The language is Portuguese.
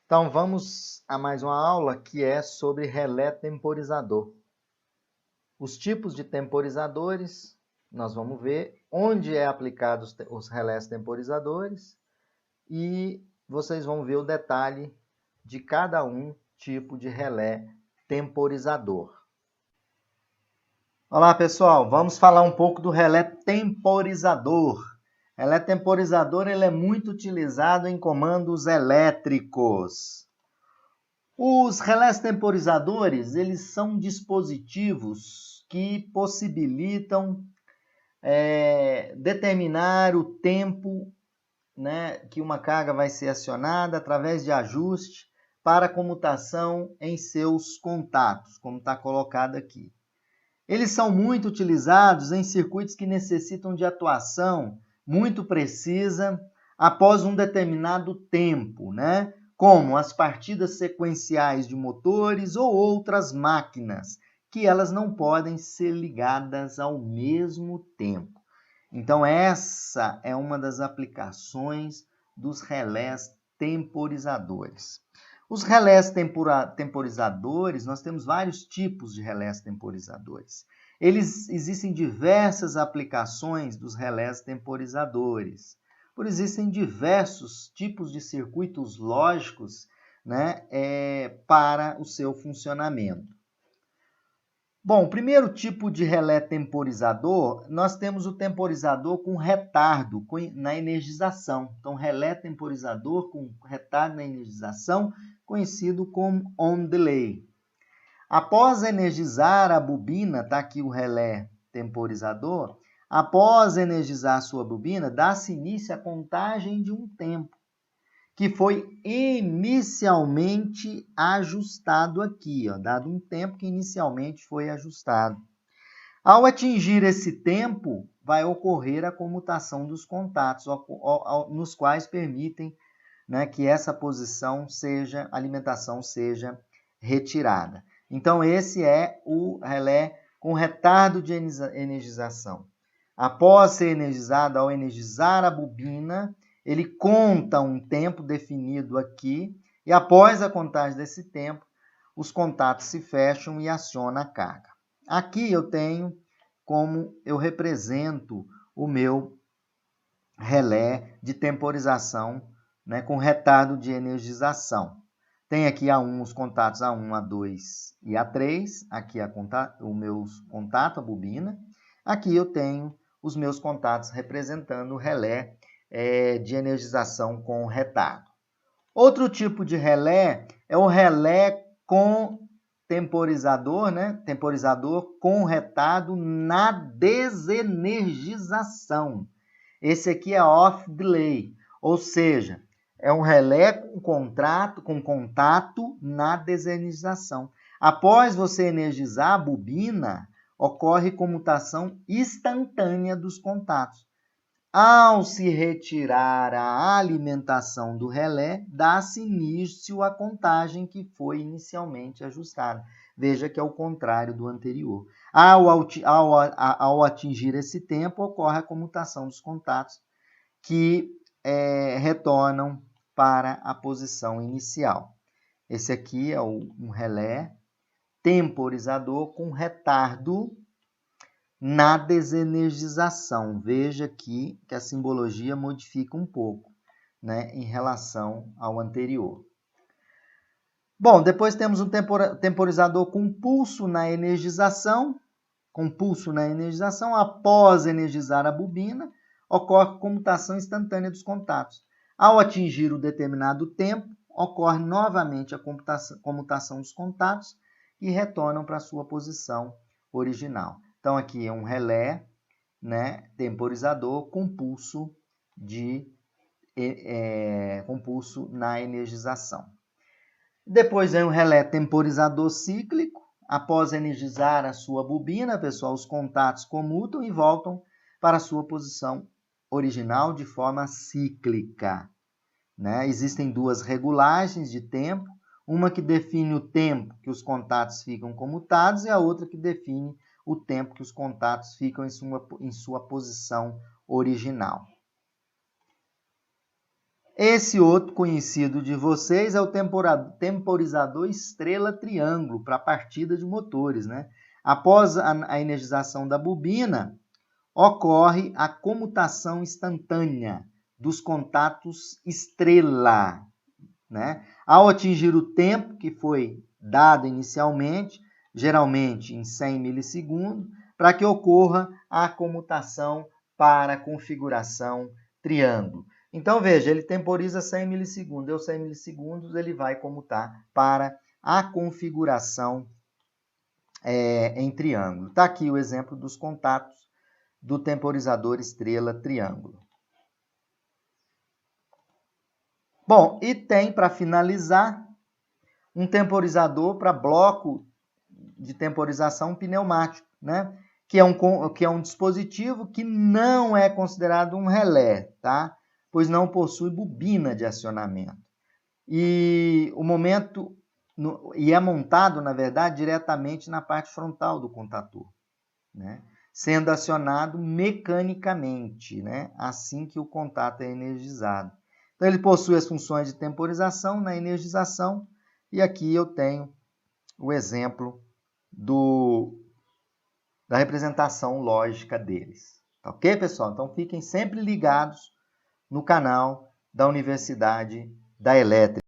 Então, vamos a mais uma aula que é sobre relé temporizador. Os tipos de temporizadores, nós vamos ver onde é aplicados os relés temporizadores e vocês vão ver o detalhe de cada tipo de relé temporizador. Olá, pessoal, vamos falar um pouco do relé temporizador. Relé temporizador ele é muito utilizado em comandos elétricos. Os relés temporizadores, eles são dispositivos que possibilitam determinar o tempo, né, que uma carga vai ser acionada através de ajuste para comutação em seus contatos, como está colocado aqui. Eles são muito utilizados em circuitos que necessitam de atuação muito precisa após um determinado tempo, né? Como as partidas sequenciais de motores ou outras máquinas, que elas não podem ser ligadas ao mesmo tempo. Então, essa é uma das aplicações dos relés temporizadores. Os relés temporizadores, nós temos vários tipos de relés temporizadores. Existem diversas aplicações dos relés temporizadores. Existem diversos tipos de circuitos lógicos, né, para o seu funcionamento. Bom, o primeiro tipo de relé temporizador, nós temos o temporizador com retardo na energização. Então, relé temporizador com retardo na energização, conhecido como on delay. Após energizar a bobina, está aqui o relé temporizador, após energizar a sua bobina, dá-se início à contagem de um tempo, que foi inicialmente ajustado aqui, ó, dado um tempo que inicialmente foi ajustado. Ao atingir esse tempo, vai ocorrer a comutação dos contatos, nos quais permitem, né, que essa alimentação seja retirada. Então, esse é o relé com retardo de energização. Após ser energizado, ao energizar a bobina, ele conta um tempo definido aqui e após a contagem desse tempo, os contatos se fecham e aciona a carga. Aqui eu tenho como eu represento o meu relé de temporização, né, com retardo de energização. Tem aqui os contatos A1, A2 e A3, aqui o meu contato, a bobina. Aqui eu tenho os meus contatos representando o relé de energização com retardo. Outro tipo de relé é o relé com temporizador, né? Temporizador com retardo na desenergização. Esse aqui é off delay, ou seja, é um relé com contato na desenergização. Após você energizar a bobina, ocorre comutação instantânea dos contatos. Ao se retirar a alimentação do relé, dá-se início à contagem que foi inicialmente ajustada. Veja que é o contrário do anterior. Ao atingir esse tempo, ocorre a comutação dos contatos que retornam para a posição inicial. Esse aqui é um relé temporizador com retardo na desenergização. Veja aqui que a simbologia modifica um pouco, né, em relação ao anterior. Bom, depois temos um temporizador com pulso na energização. Com pulso na energização, após energizar a bobina, ocorre comutação instantânea dos contatos. Ao atingir o determinado tempo, ocorre novamente a comutação dos contatos e retornam para a sua posição original. Então, aqui é um relé, né, temporizador com pulso na energização. Depois vem o relé temporizador cíclico. Após energizar a sua bobina, pessoal, os contatos comutam e voltam para a sua posição original de forma cíclica, né? Existem duas regulagens de tempo, uma que define o tempo que os contatos ficam comutados e a outra que define o tempo que os contatos ficam em sua posição original. Esse outro conhecido de vocês é o temporizador estrela-triângulo para partida de motores, né? Após a energização da bobina, ocorre a comutação instantânea dos contatos estrela, né? Ao atingir o tempo que foi dado inicialmente, geralmente em 100 milissegundos, para que ocorra a comutação para a configuração triângulo. Então, veja, ele temporiza 100 milissegundos. Deu 100 milissegundos, ele vai comutar para a configuração em triângulo. Está aqui o exemplo dos contatos do temporizador estrela-triângulo. Bom, e tem, para finalizar, um temporizador para bloco de temporização pneumático, né? Que é um dispositivo que não é considerado um relé, tá? Pois não possui bobina de acionamento. E é montado, na verdade, diretamente na parte frontal do contator, né? Sendo acionado mecanicamente, né? Assim que o contato é energizado. Então, ele possui as funções de temporização na energização, e aqui eu tenho o exemplo da representação lógica deles. Tá ok, pessoal? Então, fiquem sempre ligados no canal da Universidade da Elétrica.